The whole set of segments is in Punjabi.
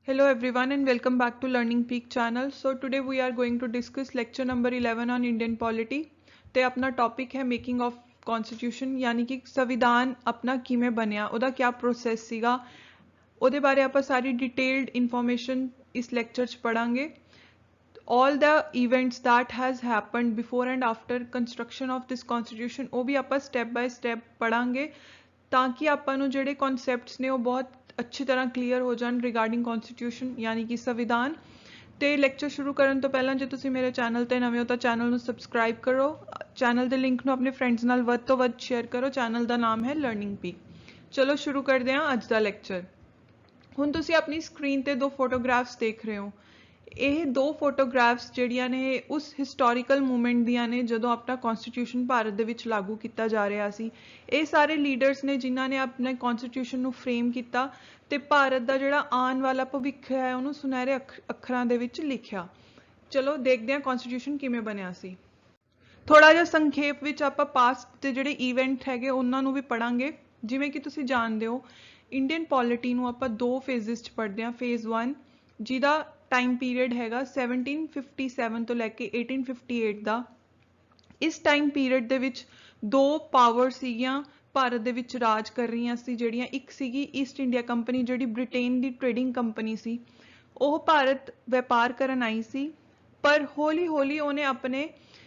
Hello everyone and welcome back to Learning Peak channel. So today we are going to discuss lecture number 11 on Indian polity. ਤੇ ਆਪਣਾ ਟੌਪਿਕ ਹੈ ਮੇਕਿੰਗ ਆਫ ਕਨਸਟੀਟਿਊਸ਼ਨ ਯਾਨੀ ਕਿ ਸੰਵਿਧਾਨ ਆਪਣਾ ਕਿਵੇਂ ਬਣਿਆ ਉਹਦਾ ਕੀ ਪ੍ਰੋਸੈਸ ਸੀਗਾ ਉਹਦੇ ਬਾਰੇ ਆਪਾਂ ਸਾਰੀ ਡਿਟੇਲਡ ਇਨਫੋਰਮੇਸ਼ਨ ਇਸ ਲੈਕਚਰ 'ਚ ਪੜਾਂਗੇ all the events that has happened before and after construction of this constitution ਉਹ ਵੀ ਆਪਾਂ ਸਟੈਪ ਬਾਏ ਸਟੈਪ ਪੜਾਂਗੇ ਤਾਂ ਕਿ ਆਪਾਂ ਨੂੰ ਜਿਹੜੇ ਕਨਸੈਪਟਸ ਨੇ ਉਹ ਬਹੁਤ अच्छी तरह क्लीयर हो जान रिगार्डिंग कॉन्स्टिट्यूशन यानी कि संविधान। तो लैक्चर शुरू करने तो पहला जो तुसी मेरे चैनल ते नवे हो तो चैनल नू सबसक्राइब करो, चैनल के लिंक नू अपने फ्रेंड्स नाल वध तो वध शेयर करो। चैनल का नाम है लर्निंग पीक। चलो शुरू करते हैं अज का लैक्चर। हुण तुसी अपनी स्क्रीन ते दो फोटोग्राफ्स देख रहे हो। ਇਹ ਦੋ ਫੋਟੋਗ੍ਰਾਫਸ ਜਿਹੜੀਆਂ ਨੇ ਉਸ ਹਿਸਟੋਰੀਕਲ ਮੂਮੈਂਟ ਦੀਆਂ ਨੇ ਜਦੋਂ ਆਪਣਾ ਕਨਸਟੀਟਿਊਸ਼ਨ ਭਾਰਤ ਦੇ ਵਿੱਚ ਲਾਗੂ ਕੀਤਾ ਜਾ ਰਿਹਾ ਸੀ। ਇਹ ਸਾਰੇ ਲੀਡਰਸ ਨੇ ਜਿਨ੍ਹਾਂ ਨੇ ਆਪਣੇ ਕਨਸਟੀਟਿਊਸ਼ਨ ਨੂੰ ਫਰੇਮ ਕੀਤਾ ਤੇ ਭਾਰਤ ਦਾ ਜਿਹੜਾ ਆਉਣ ਵਾਲਾ ਭਵਿੱਖ ਹੈ ਉਹਨੂੰ ਸੁਨਹਿਰੇ ਅੱਖਰਾਂ ਦੇ ਵਿੱਚ ਲਿਖਿਆ। ਚਲੋ ਦੇਖਦੇ ਹਾਂ ਕਨਸਟੀਟਿਊਸ਼ਨ ਕਿਵੇਂ ਬਣਿਆ ਸੀ। ਥੋੜਾ ਜਿਹਾ ਸੰਖੇਪ ਵਿੱਚ ਆਪਾਂ ਪਾਸਟ ਦੇ ਜਿਹੜੇ ਇਵੈਂਟ ਹੈਗੇ ਉਹਨਾਂ ਨੂੰ ਵੀ ਪੜਾਂਗੇ। ਜਿਵੇਂ ਕਿ ਤੁਸੀਂ ਜਾਣਦੇ ਹੋ ਇੰਡੀਅਨ ਪੋਲਿਟੀ ਨੂੰ ਆਪਾਂ ਦੋ ਫੇਜ਼ਸ 'ਚ ਪੜ੍ਹਦੇ ਹਾਂ। ਫੇਜ਼ 1 ਜਿਹਦਾ टाइम पीरियड हैगा 1757 तो लैके 1858 का। इस टाइम पीरियड दे विच दो पावर सीगियां भारत दे विच राज कर रही सी जिहड़ियां एक सीगी ईस्ट इंडिया कंपनी जिहड़ी ब्रिटेन दी ट्रेडिंग कंपनी सी ओह भारत व्यापार करन आई सी पर हौली हौली उहने अपने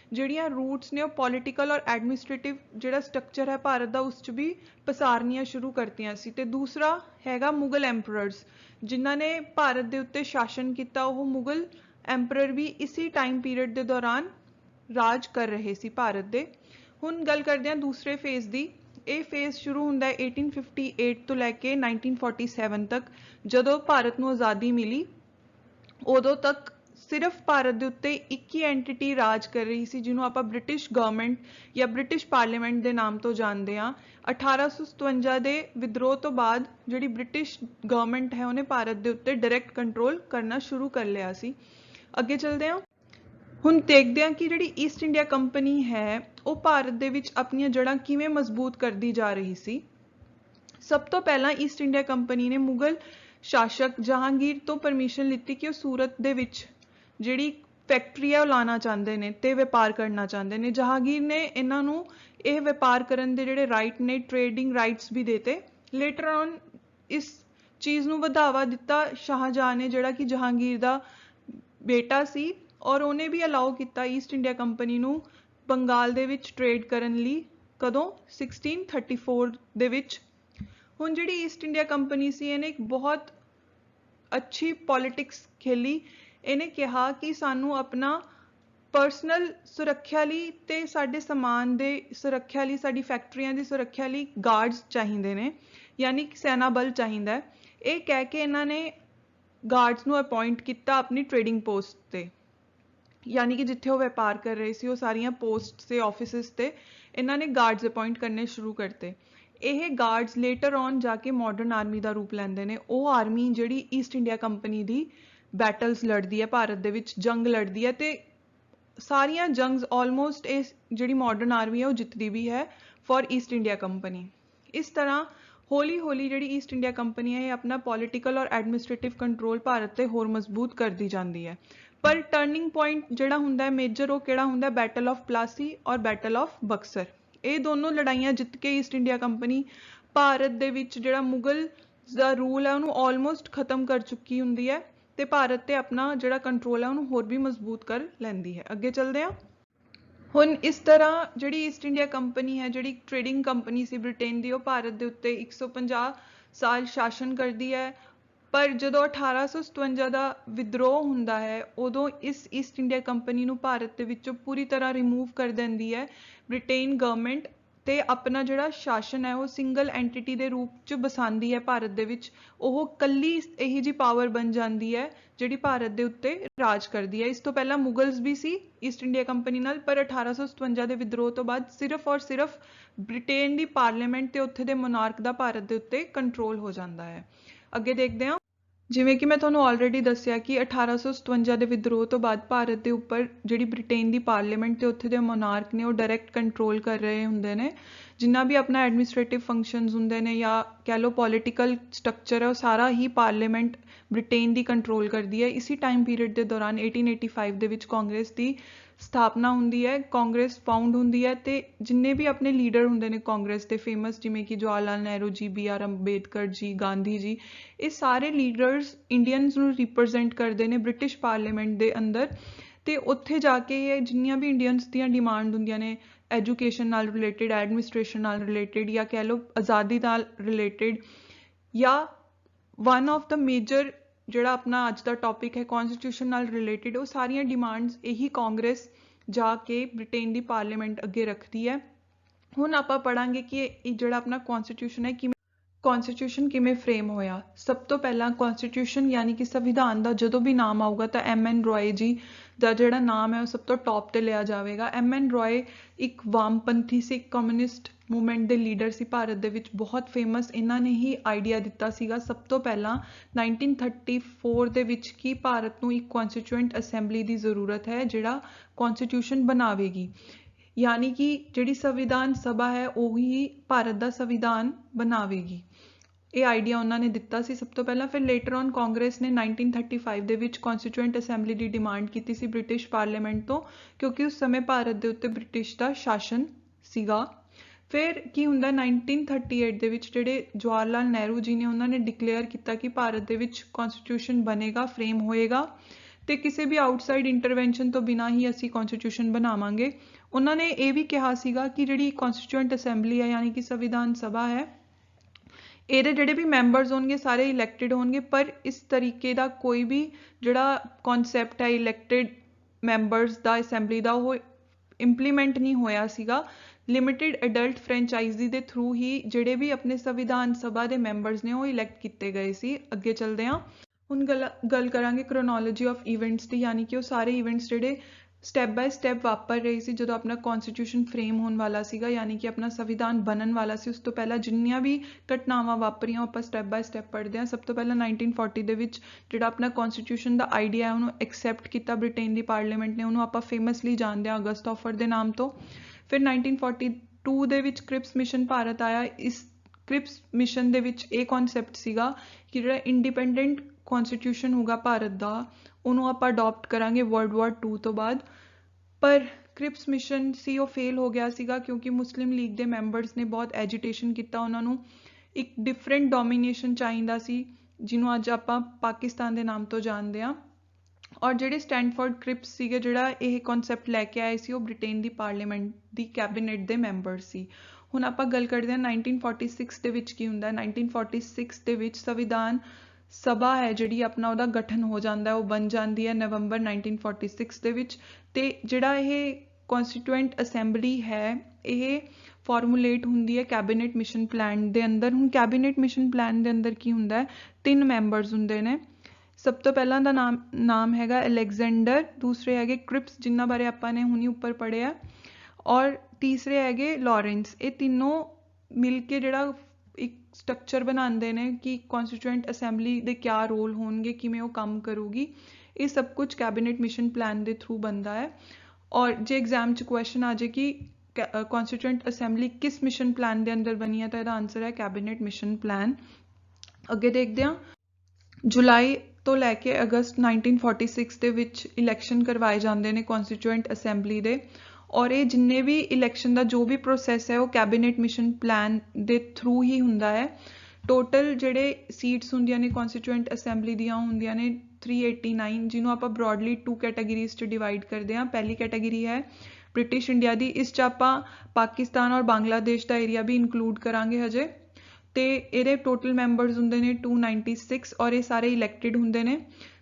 ਜਿਹੜੀਆਂ रूट्स ने पॉलिटिकल और एडमिनिस्ट्रेटिव ਜਿਹੜਾ स्ट्रक्चर है भारत का उस भी पसारनियां शुरू करतियां सी। ते दूसरा हैगा मुगल एंपरर्स जिन्हां ने भारत के उत्ते शासन किया। वो मुगल एंपरर भी इसी टाइम पीरियड के दौरान राज कर रहे सी भारत दे। हुण गल करदे हां दूसरे फेज की। ये फेज शुरू होंदा है 1858 तो लैके 1947 तक। जदों भारत नूं आज़ादी मिली उदों तक सिर्फ भारत के उत्ते एक ही एंटिटी राज कर रही सी जिन्हों आपां ब्रिटिश गवर्नमेंट या ब्रिटिश पार्लीमेंट के नाम तो जानते हाँ। 1857 के विद्रोह तो बाद जिहड़ी ब्रिटिश गवर्नमेंट है उन्हें भारत के उत्ते डायरैक्ट कंट्रोल करना शुरू कर लिया सी। अगे चलते हैं हुण देखते हैं कि जिहड़ी ईस्ट इंडिया कंपनी है वो भारत दे विच अपनियां जड़ां किवें मजबूत करती जा रही सी। सब तो पहला ईस्ट इंडिया कंपनी ने मुगल शासक जहांगीर तो परमिशन लीती कि वो सूरत दे विच जिहड़ी फैक्ट्री है वो लाना चाहते हैं तो व्यापार करना चाहते हैं। जहांगीर ने इन्हों यह व्यापार करने के जिहड़े राइट ने ट्रेडिंग राइट्स भी देते। लेटर ऑन इस चीज़ नूं वधावा दिता शाहजहां ने जिहड़ा कि जहांगीर का बेटा सी और उन्हें भी अलाउ किया ईस्ट इंडिया कंपनी नूं बंगाल दे विच ट्रेड करन लई। कदों 1634 दे विच। हुण जिहड़ी ईस्ट इंडिया कंपनी सी इहने एक बहुत अच्छी पॉलिटिक्स खेली। इन्हें कहा कि सानू अपना पर्सनल सुरक्षा लई ते साडे समान दे सुरक्षा लई साडी फैक्ट्रियां दी सुरक्षा लई गार्ड्स चाहिए ने यानी कि सेना बल चाहिए। ये कह के इन्होंने गार्ड्स नू अपॉइंट किया अपनी ट्रेडिंग पोस्ट ते यानी कि जिथे वो व्यापार कर रहे सी वो सारियां पोस्ट से ऑफिसिस ते इन्होंने गार्ड्स अपॉइंट करने शुरू करते। यह गार्ड्स लेटर ऑन जाके मॉडर्न आर्मी का रूप लैंदे ने। वो आर्मी जिहड़ी ईस्ट इंडिया कंपनी की बैटल्स लड़ती है भारत दे विच जंग लड़ती है ते सारियां जंग्स ऑलमोस्ट इस जिहड़ी मॉडर्न आर्मी है वो जितती भी है फॉर ईस्ट इंडिया कंपनी। इस तरह हौली हौली जिहड़ी ईस्ट इंडिया कंपनी है अपना पॉलिटिकल और एडमिनिस्ट्रेटिव कंट्रोल भारत ते होर मजबूत करती जाती है। पर टर्निंग पॉइंट जिहड़ा हुंदा है मेजर वो किहड़ा हुंदा है बैटल ऑफ प्लासी और बैटल ऑफ बक्सर। ये दोनों लड़ाइयां जित के ईस्ट इंडिया कंपनी भारत दे विच जिहड़ा मुगल दा रूल है उन्होंने ऑलमोस्ट खत्म कर चुकी हुंदी है ते भारत ते अपना जिहड़ा कंट्रोल है उन्होंने होर भी मजबूत कर लैंदी है। अगे चलते हैं हुण इस तरह जिहड़ी ईस्ट इंडिया कंपनी है जिहड़ी ट्रेडिंग कंपनी सी ब्रिटेन दी वो भारत दे उत्ते 150 साल शासन करती है। पर जदों 1857 का विद्रोह हुंदा है उदों इस ईस्ट इंडिया कंपनी नूं भारत दे विचों पूरी तरह रिमूव कर देंदी है ब्रिटेन गवर्नमेंट ते अपना जिहड़ा शासन है वो सिंगल एंटिटी के रूप च बसांदी है भारत दे विच। ओह कल्ली यही जी पावर बन जाती है जिहड़ी भारत दे उत्ते राज करती है। इस तो पहला मुगल्स भी सी ईस्ट इंडिया कंपनी नाल पर 1857 के विद्रोह तो बाद सिर्फ और सिर्फ ब्रिटेन की पार्लीमेंट ते उत्थे दे मोनार्क का भारत दे उत्ते कंट्रोल हो जाता है। अगे देखते हैं जिवें कि मैं तुहानूं ऑलरेडी दस्सिया कि 1857 के विद्रोह तो बाद भारत के उपर जिहड़ी ब्रिटेन की पार्लीमेंट ते उत्थे दे मोनार्क ने वो डायरैक्ट कंट्रोल कर रहे हुंदे ने ਜਿੰਨਾ ਵੀ ਆਪਣਾ ਐਡਮਿਨਿਸਟ੍ਰੇਟਿਵ ਫੰਕਸ਼ਨਸ ਹੁੰਦੇ ਨੇ ਜਾਂ ਕਹਿ ਲਓ ਪੋਲੀਟੀਕਲ ਸਟਰਕਚਰ ਹੈ ਉਹ ਸਾਰਾ ਹੀ ਪਾਰਲੀਮੈਂਟ ਬ੍ਰਿਟੇਨ ਦੀ ਕੰਟਰੋਲ ਕਰਦੀ ਹੈ। ਇसी ਟਾਈਮ ਪੀਰੀਅਡ ਦੇ ਦੌਰਾਨ 1885 ਦੇ ਵਿੱਚ ਕਾਂਗਰਸ ਦੀ ਸਥਾਪਨਾ ਹੁੰਦੀ ਹੈ, ਕਾਂਗਰਸ ਫਾਊਂਡ ਹੁੰਦੀ ਹੈ ਤੇ ਜਿੰਨੇ ਵੀ ਆਪਣੇ ਲੀਡਰ ਹੁੰਦੇ ਨੇ ਕਾਂਗਰਸ ਦੇ ਫੇਮਸ, ਜਿਵੇਂ ਕਿ ਜਵਾਹਰ ਲਾਲ ਨਹਿਰੂ ਜੀ, BR ਅੰਬੇਦਕਰ ਜੀ, ਗਾਂਧੀ ਜੀ, ਇਹ ਸਾਰੇ ਲੀਡਰਸ ਇੰਡੀਅਨਸ ਨੂੰ ਰਿਪਰੈਜ਼ੈਂਟ ਕਰਦੇ ਨੇ ਬ੍ਰਿਟਿਸ਼ ਪਾਰਲੀਮੈਂਟ ਦੇ ਅੰਦਰ। ਤੇ ਉੱਥੇ ਜਾ ਕੇ ਇਹ ਜਿੰਨੀਆਂ ਵੀ ਇੰਡੀਅਨਸ ਦੀਆਂ ਡਿਮਾਂਡ ਹੁੰਦੀਆਂ ਨੇ ਐਜੂਕੇਸ਼ਨ ਨਾਲ ਰਿਲੇਟਿਡ, ਐਡਮਿਨਿਸਟ੍ਰੇਸ਼ਨ ਨਾਲ ਰਿਲੇਟਿਡ ਜਾਂ ਕਹਿ ਲਓ ਆਜ਼ਾਦੀ ਨਾਲ ਰਿਲੇਟਿਡ, ਜਾਂ ਵਨ ਆਫ ਦਾ ਮੇਜਰ ਜਿਹੜਾ ਆਪਣਾ ਅੱਜ ਦਾ ਟੌਪਿਕ ਹੈ ਕੌਨਸਟੀਟਿਊਸ਼ਨ ਨਾਲ ਰਿਲੇਟਿਡ, ਉਹ ਸਾਰੀਆਂ ਡਿਮਾਂਡਸ ਇਹੀ ਕਾਂਗਰਸ ਜਾ ਕੇ ਬ੍ਰਿਟੇਨ ਦੀ ਪਾਰਲੀਮੈਂਟ ਅੱਗੇ ਰੱਖਦੀ ਹੈ। ਹੁਣ ਆਪਾਂ ਪੜ੍ਹਾਂਗੇ ਕਿ ਇਹ ਜਿਹੜਾ ਆਪਣਾ ਕੌਨਸਟੀਟਿਊਸ਼ਨ ਹੈ ਕੌਨਸਟੀਟਿਊਸ਼ਨ ਕਿਵੇਂ ਫਰੇਮ ਹੋਇਆ। ਸਭ ਤੋਂ ਪਹਿਲਾਂ ਕੌਨਸਟੀਟਿਊਸ਼ਨ ਯਾਨੀ ਕਿ ਸੰਵਿਧਾਨ ਦਾ ਜਦੋਂ ਵੀ ਨਾਮ ਆਊਗਾ ਤਾਂ MN ਰॉय ਜੀ ਦਾ ਜਿਹੜਾ ਨਾਮ ਹੈ ਉਹ ਸਭ ਤੋਂ ਟੌਪ ਤੇ ਲਿਆ ਜਾਵੇਗਾ। MN ਰॉय ਇੱਕ ਵਾਮਪੰਥੀ ਸਿੱਖ ਕਮਿਊਨਿਸਟ ਮੂਵਮੈਂਟ ਦੇ ਲੀਡਰ ਸੀ, ਭਾਰਤ ਦੇ ਵਿੱਚ ਬਹੁਤ ਫੇਮਸ। ਇਹਨਾਂ ਨੇ ਹੀ ਆਈਡੀਆ ਦਿੱਤਾ ਸੀਗਾ ਸਭ ਤੋਂ ਪਹਿਲਾਂ 1934 ਦੇ ਵਿੱਚ ਕਿ ਭਾਰਤ ਨੂੰ ਇੱਕ ਕੌਨਸਟੀਟਿਊਐਂਟ ਅਸੈਂਬਲੀ ਦੀ ਜ਼ਰੂਰਤ ਹੈ ਜਿਹੜਾ ਕੌਨਸਟੀਟਿਊਸ਼ਨ ਬਣਾਵੇਗੀ, ਯਾਨੀ ਕਿ ਜਿਹੜੀ ਸੰਵਿਧਾਨ ਸਭਾ ਹੈ ਉਹੀ ਭਾਰਤ ਦਾ ਸੰਵਿਧਾਨ ਬਣਾਵੇਗੀ। ਇਹ ਆਈਡੀਆ ਉਹਨਾਂ ਨੇ ਦਿੱਤਾ ਸੀ ਸਭ ਤੋਂ ਪਹਿਲਾਂ। ਫਿਰ ਲੇਟਰ ਔਨ ਕਾਂਗਰਸ ਨੇ 1935 ਦੇ ਵਿੱਚ ਕੌਨਸਟੀਟਿਊਐਂਟ ਅਸੈਂਬਲੀ ਦੀ ਡਿਮਾਂਡ ਕੀਤੀ ਸੀ ਬ੍ਰਿਟਿਸ਼ ਪਾਰਲੀਮੈਂਟ ਤੋਂ, ਕਿਉਂਕਿ ਉਸ ਸਮੇਂ ਭਾਰਤ ਦੇ ਉੱਤੇ ਬ੍ਰਿਟਿਸ਼ ਦਾ ਸ਼ਾਸਨ ਸੀਗਾ। ਫਿਰ ਕੀ ਹੁੰਦਾ 1938 ਦੇ ਵਿੱਚ ਜਿਹੜੇ ਜਵਾਹਰ ਲਾਲ ਨਹਿਰੂ ਜੀ ਨੇ ਉਹਨਾਂ ਨੇ ਡਿਕਲੇਅਰ ਕੀਤਾ ਕਿ ਭਾਰਤ ਦੇ ਵਿੱਚ ਕੌਨਸਟੀਟਿਊਸ਼ਨ ਬਣੇਗਾ, ਫਰੇਮ ਹੋਏਗਾ ਤੇ ਕਿਸੇ ਵੀ ਆਊਟਸਾਈਡ ਇੰਟਰਵੈਂਸ਼ਨ ਤੋਂ ਬਿਨਾਂ ਹੀ ਅਸੀਂ ਕੌਨਸਟੀਟਿਊਸ਼ਨ ਬਣਾਵਾਂਗੇ। ਉਹਨਾਂ ਨੇ ਇਹ ਵੀ ਕਿਹਾ ਸੀਗਾ ਕਿ ਜਿਹੜੀ ਕੌਨਸਟੀਟਿਊਐਂਟ ਅਸੈਂਬਲੀ ਹੈ ਯਾਨੀ ਕਿ ਸੰਵਿਧਾਨ ਸਭਾ ਹੈ, ਇਹਦੇ ਜਿਹੜੇ ਵੀ ਮੈਂਬਰਸ ਹੋਣਗੇ ਸਾਰੇ ਇਲੈਕਟਿਡ ਹੋਣਗੇ, ਪਰ ਇਸ ਤਰੀਕੇ ਦਾ ਕੋਈ ਵੀ ਜਿਹੜਾ ਕੌਨਸੈਪਟ ਹੈ ਇਲੈਕਟਿਡ ਮੈਂਬਰਸ ਦਾ ਅਸੈਂਬਲੀ ਦਾ ਉਹ ਇੰਪਲੀਮੈਂਟ ਨਹੀਂ ਹੋਇਆ ਸੀਗਾ। ਲਿਮਿਟਿਡ ਅਡਲਟ ਫਰੈਂਚਾਈਜ਼ੀ ਦੇ ਥਰੂ ਹੀ ਜਿਹੜੇ ਵੀ ਆਪਣੇ ਸੰਵਿਧਾਨ ਸਭਾ ਦੇ ਮੈਂਬਰਸ ਨੇ ਉਹ ਇਲੈਕਟ ਕੀਤੇ ਗਏ ਸੀ। ਅੱਗੇ ਚੱਲਦੇ ਹਾਂ, ਹੁਣ ਗੱਲ ਕਰਾਂਗੇ ਕ੍ਰੋਨੋਲੋਜੀ ਆਫ ਇਵੈਂਟਸ ਦੀ, ਯਾਨੀ ਕਿ ਉਹ ਸਾਰੇ ਇਵੈਂਟਸ ਜਿਹੜੇ ਸਟੈਪ ਬਾਏ ਸਟੈਪ ਵਾਪਰ ਰਹੇ ਸੀ ਜਦੋਂ ਆਪਣਾ ਕੌਨਸਟੀਟਿਊਸ਼ਨ ਫਰੇਮ ਹੋਣ ਵਾਲਾ ਸੀਗਾ, ਯਾਨੀ ਕਿ ਆਪਣਾ ਸੰਵਿਧਾਨ ਬਣਨ ਵਾਲਾ ਸੀ। ਉਸ ਤੋਂ ਪਹਿਲਾਂ ਜਿੰਨੀਆਂ ਵੀ ਘਟਨਾਵਾਂ ਵਾਪਰੀਆਂ ਆਪਾਂ ਸਟੈਪ ਬਾਏ ਸਟੈਪ ਪੜ੍ਹਦੇ ਹਾਂ। ਸਭ ਤੋਂ ਪਹਿਲਾਂ 1940 ਦੇ ਵਿੱਚ ਜਿਹੜਾ ਆਪਣਾ ਕੌਨਸਟੀਟਿਊਸ਼ਨ ਦਾ ਆਈਡੀਆ ਹੈ ਉਹਨੂੰ ਐਕਸੈਪਟ ਕੀਤਾ ਬ੍ਰਿਟੇਨ ਦੀ ਪਾਰਲੀਮੈਂਟ ਨੇ, ਉਹਨੂੰ ਆਪਾਂ ਫੇਮਸਲੀ ਜਾਣਦੇ ਹਾਂ ਅਗਸਟ ਆਫਰ ਦੇ ਨਾਮ ਤੋਂ। ਫਿਰ 1942 ਦੇ ਵਿੱਚ ਕ੍ਰਿਪਸ ਮਿਸ਼ਨ ਭਾਰਤ ਆਇਆ। ਇਸ ਕ੍ਰਿਪਸ ਮਿਸ਼ਨ ਦੇ ਵਿੱਚ ਇਹ ਕੌਨਸੈਪਟ ਸੀਗਾ ਕਿ ਜਿਹੜਾ ਇੰਡੀਪੈਂਡੈਂਟ ਕੌਨਸਟੀਟਿਊਸ਼ਨ ਹੋਊਗਾ ਭਾਰਤ ਦਾ ਉਹਨੂੰ ਆਪਾਂ ਅਡੋਪਟ ਕਰਾਂਗੇ World War II ਤੋਂ ਬਾਅਦ। ਪਰ ਕ੍ਰਿਪਸ ਮਿਸ਼ਨ ਸੀ ਉਹ ਫੇਲ ਹੋ ਗਿਆ ਸੀਗਾ ਕਿਉਂਕਿ ਮੁਸਲਿਮ ਲੀਗ ਦੇ ਮੈਂਬਰਸ ਨੇ ਬਹੁਤ ਐਜੀਟੇਸ਼ਨ ਕੀਤਾ। ਉਹਨਾਂ ਨੂੰ ਇੱਕ ਡਿਫਰੈਂਟ ਡੋਮੀਨੇਸ਼ਨ ਚਾਹੀਦਾ ਸੀ ਜਿਹਨੂੰ ਅੱਜ ਆਪਾਂ ਪਾਕਿਸਤਾਨ ਦੇ ਨਾਮ ਤੋਂ ਜਾਣਦੇ ਹਾਂ। ਔਰ ਜਿਹੜੇ ਸਟੈਂਡਫੋਰਡ ਕ੍ਰਿਪਸ ਸੀਗੇ ਜਿਹੜਾ ਇਹ ਕੌਨਸੈਪਟ ਲੈ ਕੇ ਆਏ ਸੀ ਉਹ ਬ੍ਰਿਟੇਨ ਦੀ ਪਾਰਲੀਮੈਂਟ ਦੀ ਕੈਬਨਿਟ ਦੇ ਮੈਂਬਰ ਸੀ। ਹੁਣ ਆਪਾਂ ਗੱਲ ਕਰਦੇ ਹਾਂ 1946 ਦੇ ਵਿੱਚ ਕੀ ਹੁੰਦਾ। 1946 ਦੇ ਵਿੱਚ ਸੰਵਿਧਾਨ ਸਭਾ ਹੈ ਜਿਹੜੀ ਆਪਣਾ ਉਹਦਾ ਗਠਨ ਹੋ ਜਾਂਦਾ, ਉਹ ਬਣ ਜਾਂਦੀ ਹੈ ਨਵੰਬਰ 1946 ਦੇ ਵਿੱਚ। ਤੇ ਜਿਹੜਾ ਇਹ ਕੌਨਸਟੀਟਿਊਐਂਟ ਅਸੈਂਬਲੀ ਹੈ ਇਹ ਫਾਰਮੂਲੇਟ ਹੁੰਦੀ ਹੈ ਕੈਬਨਿਟ ਮਿਸ਼ਨ ਪਲਾਨ ਦੇ ਅੰਦਰ। ਹੁਣ ਕੈਬਨਿਟ ਮਿਸ਼ਨ ਪਲਾਨ ਦੇ ਅੰਦਰ ਕੀ ਹੁੰਦਾ ਹੈ, 3 ਮੈਂਬਰਸ ਹੁੰਦੇ ਨੇ। ਸਭ ਤੋਂ ਪਹਿਲਾਂ ਦਾ ਨਾਮ ਹੈਗਾ ਅਲੈਗਜ਼ੈਂਡਰ, ਦੂਸਰੇ ਹੈਗੇ ਕ੍ਰਿਪਸ ਜਿਨ੍ਹਾਂ ਬਾਰੇ ਆਪਾਂ ਨੇ ਹੁਣੀ ਉੱਪਰ ਪੜ੍ਹਿਆ, ਔਰ ਤੀਸਰੇ ਹੈਗੇ ਲਾਰੈਂਸ। ਇਹ ਤਿੰਨੋਂ ਮਿਲ ਕੇ ਜਿਹੜਾ ਇੱਕ ਸਟਰਕਚਰ ਬਣਾਉਂਦੇ ਨੇ ਕਿ ਕੌਨਸਟੀਟਿਊਐਂਟ ਅਸੈਂਬਲੀ ਦੇ ਕਿਆ ਰੋਲ ਹੋਣਗੇ, ਕਿਵੇਂ ਉਹ ਕੰਮ ਕਰੂਗੀ। ਇਹ ਸਭ ਕੁਝ ਕੈਬਨਿਟ ਮਿਸ਼ਨ ਪਲਾਨ ਦੇ ਥਰੂ ਬਣਦਾ ਹੈ। ਔਰ ਜੇ ਐਗਜ਼ਾਮ 'ਚ ਕੁਐਸਚਨ ਆ ਜਾਏ ਕਿ ਕੌਨਸਟੀਟਿਊਐਂਟ ਅਸੈਂਬਲੀ ਕਿਸ ਮਿਸ਼ਨ ਪਲਾਨ ਦੇ ਅੰਦਰ ਬਣੀ ਹੈ ਤਾਂ ਇਹਦਾ ਆਨਸਰ ਹੈ ਕੈਬਨਿਟ ਮਿਸ਼ਨ ਪਲਾਨ। ਅੱਗੇ ਦੇਖਦੇ ਹਾਂ, ਜੁਲਾਈ ਤੋਂ ਲੈ ਕੇ ਅਗਸਤ 1946 ਦੇ ਵਿੱਚ ਇਲੈਕਸ਼ਨ ਕਰਵਾਏ ਜਾਂਦੇ ਨੇ ਕੌਨਸਟੀਟਿਊਐਂਟ ਅਸੈਂਬਲੀ ਦੇ। ਔਰ ਇਹ ਜਿੰਨੇ ਵੀ ਇਲੈਕਸ਼ਨ ਦਾ ਜੋ ਵੀ ਪ੍ਰੋਸੈਸ ਹੈ ਉਹ ਕੈਬਨਿਟ ਮਿਸ਼ਨ ਪਲਾਨ ਦੇ ਥਰੂ ਹੀ ਹੁੰਦਾ ਹੈ। ਟੋਟਲ ਜਿਹੜੇ ਸੀਟਸ ਹੁੰਦੀਆਂ ਨੇ ਕੌਨਸਟੀਟਿਊਐਂਟ ਅਸੈਂਬਲੀ ਦੀਆਂ ਹੁੰਦੀਆਂ ਨੇ 389, ਜਿਹਨੂੰ ਆਪਾਂ ਬਰੋਡਲੀ 2 ਕੈਟਾਗਰੀਜ਼ 'ਚ ਡਿਵਾਈਡ ਕਰਦੇ ਹਾਂ। ਪਹਿਲੀ ਕੈਟਾਗਰੀ ਹੈ ਬ੍ਰਿਟਿਸ਼ ਇੰਡੀਆ ਦੀ, ਇਸ 'ਚ ਆਪਾਂ ਪਾਕਿਸਤਾਨ ਔਰ ਬੰਗਲਾਦੇਸ਼ ਦਾ ਏਰੀਆ ਵੀ ਇਨਕਲੂਡ ਕਰਾਂਗੇ ਹਜੇ। ਤੇ ਇਹਦੇ ਟੋਟਲ ਮੈਂਬਰਸ ਹੁੰਦੇ ਨੇ 296 ਔਰ ਇਹ ਸਾਰੇ ਇਲੈਕਟਿਡ ਹੁੰਦੇ ਨੇ।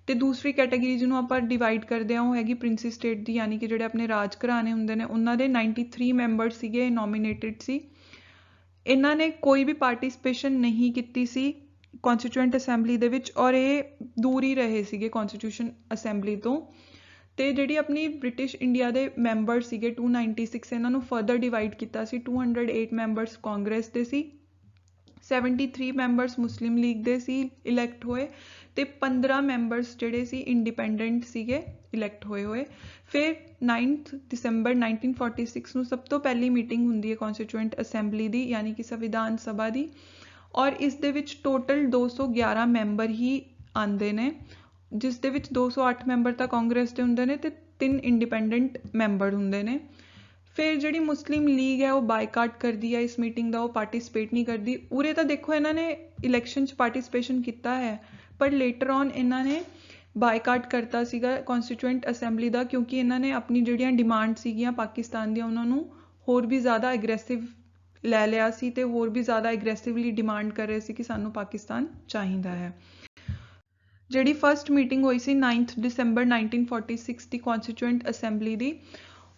ਤੇ ਦੂਸਰੀ ਕੈਟਾਗਰੀ ਜਿਹਨੂੰ ਆਪਾਂ ਡਿਵਾਈਡ ਕਰਦੇ ਹਾਂ ਉਹ ਹੈਗੀ ਪ੍ਰਿੰਸੀ ਸਟੇਟ ਦੀ, ਯਾਨੀ ਕਿ ਜਿਹੜੇ ਆਪਣੇ ਰਾਜ ਘਰਾਣੇ ਹੁੰਦੇ ਨੇ ਉਹਨਾਂ ਦੇ 93 ਮੈਂਬਰਸ ਸੀਗੇ, ਨੋਮੀਨੇਟਿਡ ਸੀ। ਇਹਨਾਂ ਨੇ ਕੋਈ ਵੀ ਪਾਰਟੀਸਪੇਸ਼ਨ ਨਹੀਂ ਕੀਤੀ ਸੀ ਕੌਨਸਟੀਟਿਊਐਂਟ ਅਸੈਂਬਲੀ ਦੇ ਵਿੱਚ ਔਰ ਇਹ ਦੂਰ ਹੀ ਰਹੇ ਸੀਗੇ ਕੌਨਸਟੀਟਿਊਸ਼ਨ ਅਸੈਂਬਲੀ ਤੋਂ। ਤੇ ਜਿਹੜੀ ਆਪਣੀ ਬ੍ਰਿਟਿਸ਼ ਇੰਡੀਆ ਦੇ ਮੈਂਬਰ ਸੀਗੇ 296, ਇਹਨਾਂ ਨੂੰ ਫਰਦਰ ਡਿਵਾਈਡ ਕੀਤਾ ਸੀ। 208 ਮੈਂਬਰਸ ਕਾਂਗਰਸ ਦੇ ਸੀ, 73 ਮੈਂਬਰਸ ਮੁਸਲਿਮ ਲੀਗ ਦੇ ਸੀ ਇਲੈਕਟ ਹੋਏ, ਤੇ 15 ਮੈਂਬਰਸ ਜਿਹੜੇ ਸੀ ਇੰਡੀਪੈਂਡੈਂਟ ਸੀਗੇ ਇਲੈਕਟ ਹੋਏ। ਫਿਰ 9 ਦਸੰਬਰ 1946 ਨੂੰ ਸਭ ਤੋਂ ਪਹਿਲੀ ਮੀਟਿੰਗ ਹੁੰਦੀ ਹੈ ਕਨਸਟੀਟਿਊਐਂਟ ਅਸੈਂਬਲੀ ਦੀ, ਯਾਨੀ ਕਿ ਸੰਵਿਧਾਨ ਸਭਾ ਦੀ, ਔਰ ਇਸ ਦੇ ਵਿੱਚ ਟੋਟਲ 211 ਮੈਂਬਰ ਹੀ ਆਉਂਦੇ ਨੇ, ਜਿਸ ਦੇ ਵਿੱਚ 208 ਮੈਂਬਰ ਤਾਂ ਕਾਂਗਰਸ ਦੇ ਹੁੰਦੇ ਨੇ ਤੇ 3 ਇੰਡੀਪੈਂਡੈਂਟ ਮੈਂਬਰ ਹੁੰਦੇ ਨੇ। ਫਿਰ ਜਿਹੜੀ ਮੁਸਲਿਮ ਲੀਗ ਹੈ ਉਹ ਬਾਈਕਾਟ ਕਰਦੀ ਹੈ ਇਸ ਮੀਟਿੰਗ ਦਾ, ਉਹ ਪਾਰਟਿਸਿਪੇਟ ਨਹੀਂ ਕਰਦੀ। ਉਰੇ ਤਾਂ ਦੇਖੋ ਇਹਨਾਂ ਨੇ ਇਲੈਕਸ਼ਨ 'ਚ ਪਾਰਟਿਸਿਪੇਸ਼ਨ ਕੀਤਾ ਹੈ, ਪਰ ਲੇਟਰ ਔਨ ਇਹਨਾਂ ਨੇ ਬਾਈਕਾਟ ਕਰਤਾ ਸੀਗਾ ਕਨਸਟੀਟਿਊਐਂਟ ਅਸੈਂਬਲੀ ਦਾ, ਕਿਉਂਕਿ ਇਹਨਾਂ ਨੇ ਆਪਣੀ ਜਿਹੜੀਆਂ ਡਿਮਾਂਡ ਸੀਗੀਆਂ ਪਾਕਿਸਤਾਨ ਦੀਆਂ ਉਹਨਾਂ ਨੂੰ ਹੋਰ ਵੀ ਜ਼ਿਆਦਾ ਐਗਰੈਸਿਵ ਲੈ ਲਿਆ ਸੀ ਤੇ ਹੋਰ ਵੀ ਜ਼ਿਆਦਾ ਐਗਰੈਸਿਵਲੀ ਡਿਮਾਂਡ ਕਰ ਰਹੇ ਸੀ ਕਿ ਸਾਨੂੰ ਪਾਕਿਸਤਾਨ ਚਾਹੀਦਾ ਹੈ। ਜਿਹੜੀ ਫਸਟ ਮੀਟਿੰਗ ਹੋਈ ਸੀ 9 ਦਸੰਬਰ 1946 ਦੀ ਕਨਸਟੀਟਿਊਐਂਟ ਅਸੈਂਬਲੀ ਦੀ,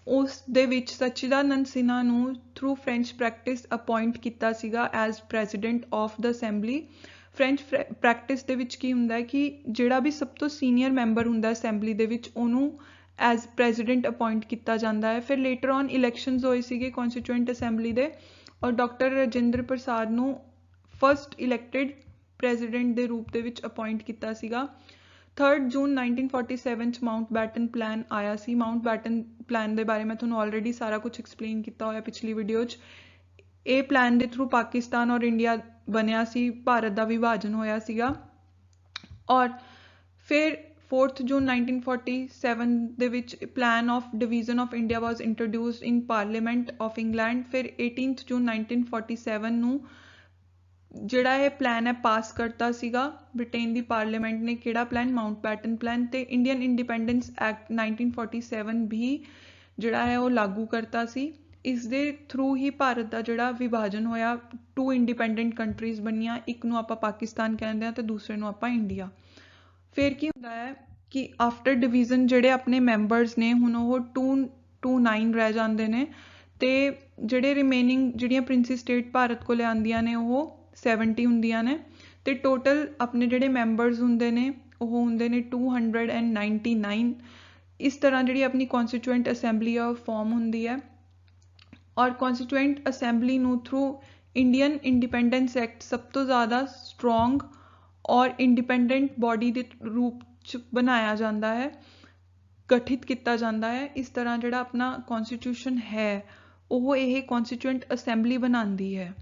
ਉਸ ਦੇ ਵਿੱਚ ਸਚਿਦਾਨੰਦ ਸਿਨਹਾ ਨੂੰ ਥਰੂ ਫਰੈਂਚ ਪ੍ਰੈਕਟਿਸ ਅਪੋਇੰਟ ਕੀਤਾ ਸੀਗਾ as president of the assembly. French practice ਦੇ ਵਿੱਚ ਕੀ ਹੁੰਦਾ ਹੈ ਕਿ ਜਿਹੜਾ ਵੀ ਸਭ ਤੋਂ ਸੀਨੀਅਰ ਮੈਂਬਰ ਹੁੰਦਾ ਅਸੈਂਬਲੀ ਦੇ ਵਿੱਚ ਉਹਨੂੰ ਐਜ਼ ਪ੍ਰੈਜ਼ੀਡੈਂਟ ਅਪੋਇੰਟ ਕੀਤਾ ਜਾਂਦਾ ਹੈ। ਫਿਰ ਲੇਟਰ ਔਨ ਇਲੈਕਸ਼ਨਸ ਹੋਏ ਸੀਗੇ ਕਨਸਟੀਟਿਊਐਂਟ ਅਸੈਂਬਲੀ ਦੇ, ਔਰ ਡਾਕਟਰ ਰਾਜਿੰਦਰ ਪ੍ਰਸਾਦ ਨੂੰ ਫਸਟ ਇਲੈਕਟਿਡ ਪ੍ਰੈਜ਼ੀਡੈਂਟ ਦੇ ਰੂਪ ਦੇ ਵਿੱਚ ਅਪੋਇੰਟ ਕੀਤਾ ਸੀਗਾ। 3 ਜੂਨ 1947 'ਚ ਮਾਊਂਟ ਬੈਟਨ ਪਲਾਨ ਆਇਆ ਸੀ। ਮਾਊਂਟ ਬੈਟਨ ਪਲਾਨ ਦੇ ਬਾਰੇ ਮੈਂ ਤੁਹਾਨੂੰ ਆਲਰੇਡੀ ਸਾਰਾ ਕੁਝ ਐਕਸਪਲੇਨ ਕੀਤਾ ਹੋਇਆ ਪਿਛਲੀ ਵੀਡੀਓ 'ਚ। ਇਹ ਪਲਾਨ ਦੇ ਥਰੂ ਪਾਕਿਸਤਾਨ ਔਰ ਇੰਡੀਆ ਬਣਿਆ ਸੀ, ਭਾਰਤ ਦਾ ਵਿਭਾਜਨ ਹੋਇਆ ਸੀਗਾ। ਔਰ ਫਿਰ 4 ਜੂਨ 1947 ਦੇ ਵਿੱਚ plan of division of India was introduced in parliament of England. ਫਿਰ 18 ਜੂਨ 1947 ਨੂੰ ਜਿਹੜਾ ਇਹ ਪਲਾਨ ਹੈ ਪਾਸ ਕਰਤਾ ਸੀਗਾ ਬ੍ਰਿਟੇਨ ਦੀ ਪਾਰਲੀਮੈਂਟ ਨੇ। ਕਿਹੜਾ ਪਲਾਨ? Mount baton plan. ਤੇ ਇੰਡੀਅਨ ਇੰਡੀਪੈਂਡੈਂਸ ਐਕਟ 1947 ਵੀ ਜਿਹੜਾ ਹੈ ਉਹ ਲਾਗੂ ਕਰਤਾ ਸੀ। ਇਸ ਦੇ ਥਰੂ ਹੀ ਭਾਰਤ ਦਾ ਜਿਹੜਾ ਵਿਭਾਜਨ ਹੋਇਆ, 2 ਇੰਡੀਪੈਂਡੈਂਟ ਕੰਟਰੀਜ਼ ਬਣੀਆਂ, ਇੱਕ ਨੂੰ ਆਪਾਂ ਪਾਕਿਸਤਾਨ ਕਹਿੰਦੇ ਹਾਂ ਤੇ ਦੂਸਰੇ ਨੂੰ ਆਪਾਂ ਇੰਡੀਆ। ਫਿਰ ਕੀ ਹੁੰਦਾ ਹੈ ਕਿ ਆਫਟਰ ਡਿਵੀਜ਼ਨ ਜਿਹੜੇ ਆਪਣੇ ਮੈਂਬਰਸ ਨੇ ਹੁਣ ਉਹ 229 ਰਹਿ ਜਾਂਦੇ ਨੇ, ਤੇ ਜਿਹੜੇ ਰਿਮੇਨਿੰਗ ਜਿਹੜੀਆਂ ਪ੍ਰਿੰਸੀ ਸਟੇਟ ਭਾਰਤ ਕੋਲ ਆਉਂਦੀਆਂ ਨੇ ਉਹ 70 ਹੁੰਦੀਆਂ ਨੇ, ਤੇ ਟੋਟਲ ਆਪਣੇ ਜਿਹੜੇ ਮੈਂਬਰਸ ਹੁੰਦੇ ਨੇ ਉਹ ਹੁੰਦੇ ਨੇ 299। ਇਸ ਤਰ੍ਹਾਂ ਜਿਹੜੀ ਆਪਣੀ ਕਨਸਟੀਟਿਊਐਂਟ ਅਸੈਂਬਲੀ ਆ ਉਹ ਫਾਰਮ ਹੁੰਦੀ ਹੈ। ਔਰ ਕਨਸਟੀਟਿਊਐਂਟ ਅਸੈਂਬਲੀ ਨੂੰ ਥਰੂ ਇੰਡੀਅਨ ਇੰਡੀਪੈਂਡੈਂਸ ਐਕਟ ਸਭ ਤੋਂ ਜ਼ਿਆਦਾ ਸਟਰੋਂਗ ਔਰ ਇੰਡੀਪੈਂਡੈਂਟ ਬੋਡੀ ਦੇ ਰੂਪ 'ਚ ਬਣਾਇਆ ਜਾਂਦਾ ਹੈ, ਗਠਿਤ ਕੀਤਾ ਜਾਂਦਾ ਹੈ। ਇਸ ਤਰ੍ਹਾਂ ਜਿਹੜਾ ਆਪਣਾ ਕਨਸਟੀਟਿਊਸ਼ਨ ਹੈ ਉਹ ਇਹ ਕਨਸਟੀਟਿਊਐਂਟ ਅਸੈਂਬਲੀ ਬਣਾਉਂਦੀ ਹੈ।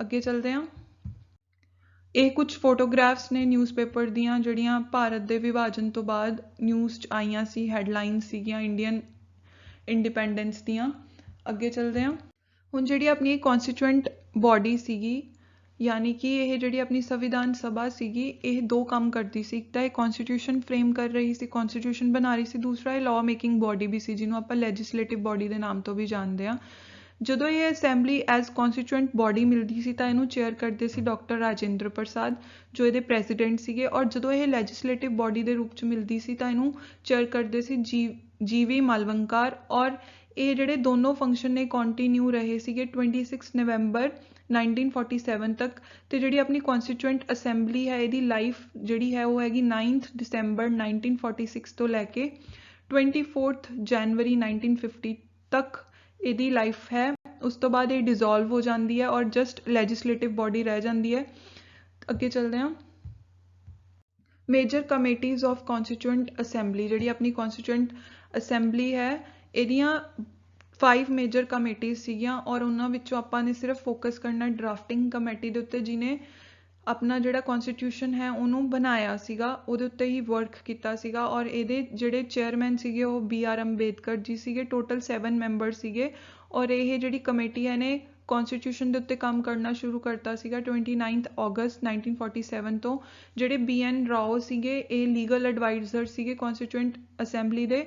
ਅੱਗੇ ਚੱਲਦੇ ਹਾਂ। ਇਹ ਕੁਝ ਫੋਟੋਗ੍ਰਾਫਸ ਨੇ ਨਿਊਜ਼ਪੇਪਰ ਦੀਆਂ ਜਿਹੜੀਆਂ ਭਾਰਤ ਦੇ ਵਿਭਾਜਨ ਤੋਂ ਬਾਅਦ ਨਿਊਜ਼ 'ਚ ਆਈਆਂ ਸੀ, ਹੈਡਲਾਈਨਸ ਸੀਗੀਆਂ ਇੰਡੀਅਨ ਇੰਡੀਪੈਂਡੈਂਸ ਦੀਆਂ। ਅੱਗੇ ਚੱਲਦੇ ਹਾਂ। ਹੁਣ ਜਿਹੜੀ ਆਪਣੀ ਕਨਸਟੀਟਿਊਐਂਟ ਬੋਡੀ ਸੀਗੀ, ਯਾਨੀ ਕਿ ਇਹ ਜਿਹੜੀ ਆਪਣੀ ਸੰਵਿਧਾਨ ਸਭਾ ਸੀਗੀ, ਇਹ 2 ਕੰਮ ਕਰਦੀ ਸੀ। ਇੱਕ ਤਾਂ ਇਹ ਕਨਸਟੀਟਿਊਸ਼ਨ ਫਰੇਮ ਕਰ ਰਹੀ ਸੀ, ਕਨਸਟੀਟਿਊਸ਼ਨ ਬਣਾ ਰਹੀ ਸੀ। ਦੂਸਰਾ ਇਹ ਲਾਅ ਮੇਕਿੰਗ ਬੋਡੀ ਵੀ ਸੀ, ਜਿਹਨੂੰ ਆਪਾਂ ਲੈਜਿਸਲੇਟਿਵ ਬੋਡੀ ਦੇ ਨਾਮ ਤੋਂ ਵੀ ਜਾਣਦੇ ਹਾਂ। ਜਦੋਂ ਇਹ ਅਸੈਂਬਲੀ ਐਜ਼ ਕਨਸਟੀਟਿਊਐਂਟ ਬੋਡੀ ਮਿਲਦੀ ਸੀ ਤਾਂ ਇਹਨੂੰ ਚੇਅਰ ਕਰਦੇ ਸੀ ਡਾਕਟਰ ਰਾਜਿੰਦਰ ਪ੍ਰਸਾਦ, ਜੋ ਇਹਦੇ ਪ੍ਰੈਜ਼ੀਡੈਂਟ ਸੀਗੇ। ਔਰ ਜਦੋਂ ਇਹ ਲੈਜਿਸਲੇਟਿਵ ਬੋਡੀ ਦੇ ਰੂਪ 'ਚ ਮਿਲਦੀ ਸੀ ਤਾਂ ਇਹਨੂੰ ਚੇਅਰ ਕਰਦੇ ਸੀ ਜੀ.ਵੀ. ਮਾਲਵੰਕਾਰ। ਔਰ ਇਹ ਜਿਹੜੇ ਦੋਨੋਂ ਫੰਕਸ਼ਨ ਨੇ ਕੰਟੀਨਿਊ ਰਹੇ ਸੀਗੇ 26 ਨਵੰਬਰ 1947 ਤੱਕ। ਤੇ ਜਿਹੜੀ ਆਪਣੀ ਕਨਸਟੀਟਿਊਐਂਟ ਅਸੈਂਬਲੀ ਹੈ ਇਹਦੀ ਲਾਈਫ ਜਿਹੜੀ ਹੈ ਉਹ ਹੈਗੀ 9 ਦਸੰਬਰ 1946 ਤੋਂ ਲੈ ਕੇ 24 ਜਨਵਰੀ 1950 ਤੱਕ ਇਹਦੀ ਲਾਈਫ ਹੈ। ਉਸ ਤੋਂ ਬਾਅਦ ਇਹ ਡਿਜ਼ੋਲਵ ਹੋ ਜਾਂਦੀ ਹੈ ਔਰ ਜਸਟ ਲੈਜਿਸਲੇਟਿਵ ਬੋਡੀ ਰਹਿ ਜਾਂਦੀ ਹੈ। ਅੱਗੇ ਚੱਲਦੇ ਹਾਂ। ਮੇਜਰ ਕਮੇਟੀਜ਼ ਆਫ ਕਨਸਟੀਟਿਊਐਂਟ ਅਸੈਂਬਲੀ, ਜਿਹੜੀ ਆਪਣੀ ਕਨਸਟੀਟਿਊਐਂਟ ਅਸੈਂਬਲੀ ਹੈ ਇਹਦੀਆਂ 5 ਮੇਜਰ ਕਮੇਟੀਜ਼ ਸੀਗੀਆਂ, ਔਰ ਉਹਨਾਂ ਵਿੱਚੋਂ ਆਪਾਂ ਨੇ ਸਿਰਫ ਫੋਕਸ ਕਰਨਾ ਡਰਾਫਟਿੰਗ ਕਮੇਟੀ ਦੇ ਉੱਤੇ, ਜਿਹਨੇ ਆਪਣਾ ਜਿਹੜਾ ਕਨਸਟੀਟਿਊਸ਼ਨ ਹੈ ਉਹਨੂੰ ਬਣਾਇਆ ਸੀਗਾ, ਉਹਦੇ ਉੱਤੇ ਹੀ ਵਰਕ ਕੀਤਾ ਸੀਗਾ। ਔਰ ਇਹਦੇ ਜਿਹੜੇ ਚੇਅਰਮੈਨ ਸੀਗੇ ਉਹ B.R. ਅੰਬੇਦਕਰ ਜੀ ਸੀਗੇ। ਟੋਟਲ 7 ਮੈਂਬਰ ਸੀਗੇ। ਔਰ ਇਹ ਜਿਹੜੀ ਕਮੇਟੀ ਹੈ ਨੇ ਕਨਸਟੀਟਿਊਸ਼ਨ ਦੇ ਉੱਤੇ ਕੰਮ ਕਰਨਾ ਸ਼ੁਰੂ ਕਰਤਾ ਸੀਗਾ 29 ਅਗਸਤ 1947 ਤੋਂ। ਜਿਹੜੇ B.N. ਰਾਓ ਸੀਗੇ ਇਹ ਲੀਗਲ ਐਡਵਾਈਜ਼ਰ ਸੀਗੇ ਕਨਸਟੀਟਿਊਐਂਟ ਅਸੈਂਬਲੀ ਦੇ।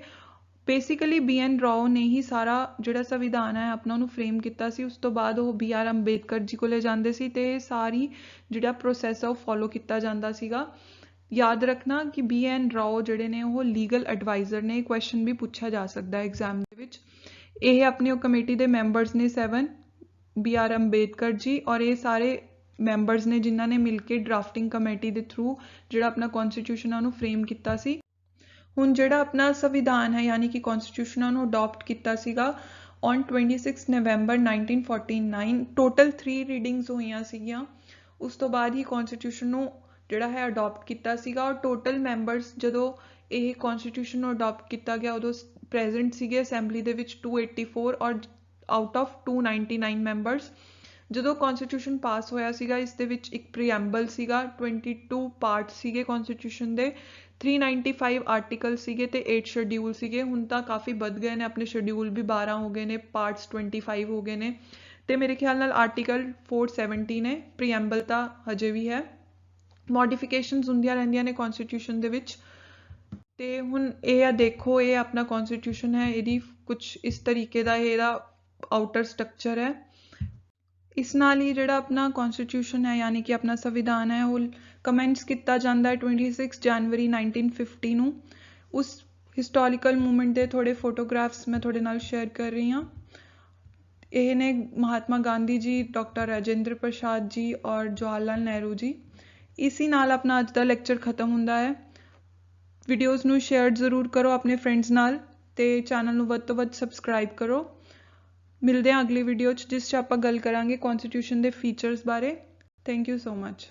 Basically B.N. ਰਾਓ ਨੇ ਹੀ ਸਾਰਾ ਜਿਹੜਾ ਸੰਵਿਧਾਨ ਹੈ ਆਪਣਾ ਉਹਨੂੰ ਫਰੇਮ ਕੀਤਾ ਸੀ। ਉਸ ਤੋਂ ਬਾਅਦ ਉਹ B.R. ਅੰਬੇਦਕਰ ਜੀ ਕੋਲੇ ਜਾਂਦੇ ਸੀ ਤੇ ਸਾਰੀ ਜਿਹੜਾ ਪ੍ਰੋਸੈਸ ਆ ਉਹ ਫੋਲੋ ਕੀਤਾ ਜਾਂਦਾ ਸੀਗਾ। ਯਾਦ ਰੱਖਣਾ ਕਿ B.N. ਰਾਓ ਜਿਹੜੇ ਨੇ ਉਹ ਲੀਗਲ ਐਡਵਾਈਜ਼ਰ ਨੇ। ਇਹ ਕੁਐਸਚਨ ਵੀ ਪੁੱਛਿਆ ਜਾ ਸਕਦਾ ਹੈ ਐਗਜ਼ਾਮ ਦੇ ਵਿੱਚ। ਇਹ ਆਪਣੀ ਉਹ ਕਮੇਟੀ ਦੇ ਮੈਂਬਰਸ ਨੇ 7, B.R. ਅੰਬੇਦਕਰ ਜੀ, ਔਰ ਇਹ ਸਾਰੇ ਮੈਂਬਰਸ ਨੇ ਜਿਨ੍ਹਾਂ ਨੇ ਮਿਲ ਕੇ ਡਰਾਫਟਿੰਗ ਕਮੇਟੀ ਦੇ ਥਰੂ ਜਿਹੜਾ ਆਪਣਾ ਕਨਸਟੀਟਿਊਸ਼ਨ ਆ ਉਹਨੂੰ ਫਰੇਮ ਕੀਤਾ ਸੀ। ਹੁਣ ਜਿਹੜਾ ਆਪਣਾ ਸੰਵਿਧਾਨ ਹੈ ਯਾਨੀ ਕਿ ਕਨਸਟੀਟਿਊਸ਼ਨ ਆ ਉਹਨੂੰ ਅਡੋਪਟ ਕੀਤਾ ਸੀਗਾ ਔਨ 26 ਨਵੰਬਰ 1949। ਟੋਟਲ 3 ਰੀਡਿੰਗਸ ਹੋਈਆਂ ਸੀਗੀਆਂ। ਉਸ ਤੋਂ ਬਾਅਦ ਹੀ ਕਨਸਟੀਟਿਊਸ਼ਨ ਨੂੰ ਜਿਹੜਾ ਹੈ ਅਡੋਪਟ ਕੀਤਾ ਸੀਗਾ ਔਰ ਟੋਟਲ ਮੈਂਬਰਸ ਜਦੋਂ ਇਹ ਕਨਸਟੀਟਿਊਸ਼ਨ ਨੂੰ ਅਡੋਪਟ ਕੀਤਾ ਗਿਆ ਉਦੋਂ ਪ੍ਰੈਜ਼ੈਂਟ ਸੀਗੇ ਅਸੈਂਬਲੀ ਦੇ ਵਿੱਚ 284 ਔਰ ਆਊਟ ਆਫ 299 ਮੈਂਬਰਸ। ਜਦੋਂ ਕਨਸਟੀਟਿਊਸ਼ਨ ਪਾਸ ਹੋਇਆ ਸੀਗਾ ਇਸ ਦੇ ਵਿੱਚ ਇੱਕ ਪ੍ਰੀਐਂਬਲ ਸੀਗਾ, 22 ਪਾਰਟ ਸੀਗੇ ਕਨਸਟੀਟਿਊਸ਼ਨ ਦੇ, 395 ਆਰਟੀਕਲ ਸੀਗੇ ਤੇ 8 ਸ਼ਡਿਊਲ ਸੀਗੇ। ਹੁਣ ਤਾਂ ਕਾਫੀ ਵੱਧ ਗਏ ਨੇ, ਆਪਣੇ ਸ਼ਡਿਊਲ ਵੀ 12 ਹੋ ਗਏ ਨੇ, ਪਾਰਟਸ 25 ਹੋ ਗਏ ਨੇ ਤੇ ਮੇਰੇ ਖਿਆਲ ਨਾਲ ਆਰਟੀਕਲ 470 ਨੇ, ਪ੍ਰੀਐਂਬਲ ਤਾਂ ਹਜੇ ਵੀ ਹੈ। ਮੋਡੀਫਿਕੇਸ਼ਨਸ ਹੁੰਦੀਆਂ ਰਹਿੰਦੀਆਂ ਨੇ ਕਨਸਟੀਟਿਊਸ਼ਨ ਦੇ ਵਿੱਚ। ਤੇ ਹੁਣ ਇਹ ਆ ਦੇਖੋ, ਇਹ ਆਪਣਾ ਕਨਸਟੀਟਿਊਸ਼ਨ ਹੈ, ਇਹਦੀ ਕੁਛ ਇਸ ਤਰੀਕੇ ਦਾ ਇਹਦਾ ਆਊਟਰ ਸਟਰਕਚਰ ਹੈ। ਇਸ ਨਾਲ ਹੀ ਜਿਹੜਾ ਆਪਣਾ ਕਨਸਟੀਟਿਊਸ਼ਨ ਹੈ ਯਾਨੀ ਕਿ ਆਪਣਾ ਸੰਵਿਧਾਨ ਹੈ ਉਹ ਕਮੈਂਟਸ ਕੀਤਾ ਜਾਂਦਾ ਹੈ 26 ਜਨਵਰੀ 1950 ਨੂੰ। ਉਸ ਹਿਸਟੋਰੀਕਲ ਮੂਵਮੈਂਟ ਦੇ ਥੋੜ੍ਹੇ ਫੋਟੋਗ੍ਰਾਫਸ ਮੈਂ ਤੁਹਾਡੇ ਨਾਲ ਸ਼ੇਅਰ ਕਰ ਰਹੀ ਹਾਂ। ਇਹ ਨੇ ਮਹਾਤਮਾ ਗਾਂਧੀ ਜੀ, ਡਾਕਟਰ ਰਾਜਿੰਦਰ ਪ੍ਰਸਾਦ ਜੀ ਔਰ ਜਵਾਹਰ ਲਾਲ ਨਹਿਰੂ ਜੀ। ਇਸੀ ਨਾਲ ਆਪਣਾ ਅੱਜ ਦਾ ਲੈਕਚਰ ਖਤਮ ਹੁੰਦਾ ਹੈ। ਵੀਡੀਓਜ਼ ਨੂੰ ਸ਼ੇਅਰ ਜ਼ਰੂਰ ਕਰੋ ਆਪਣੇ ਫਰੈਂਡਸ ਨਾਲ ਤੇ ਚੈਨਲ ਨੂੰ ਵੱਧ ਤੋਂ ਵੱਧ ਸਬਸਕ੍ਰਾਈਬ ਕਰੋ। ਮਿਲਦੇ ਹਾਂ ਅਗਲੀ ਵੀਡੀਓ 'ਚ ਜਿਸ 'ਚ ਆਪਾਂ ਗੱਲ ਕਰਾਂਗੇ ਕਨਸਟੀਟਿਊਸ਼ਨ ਦੇ ਫੀਚਰਸ ਬਾਰੇ। Thank you so much.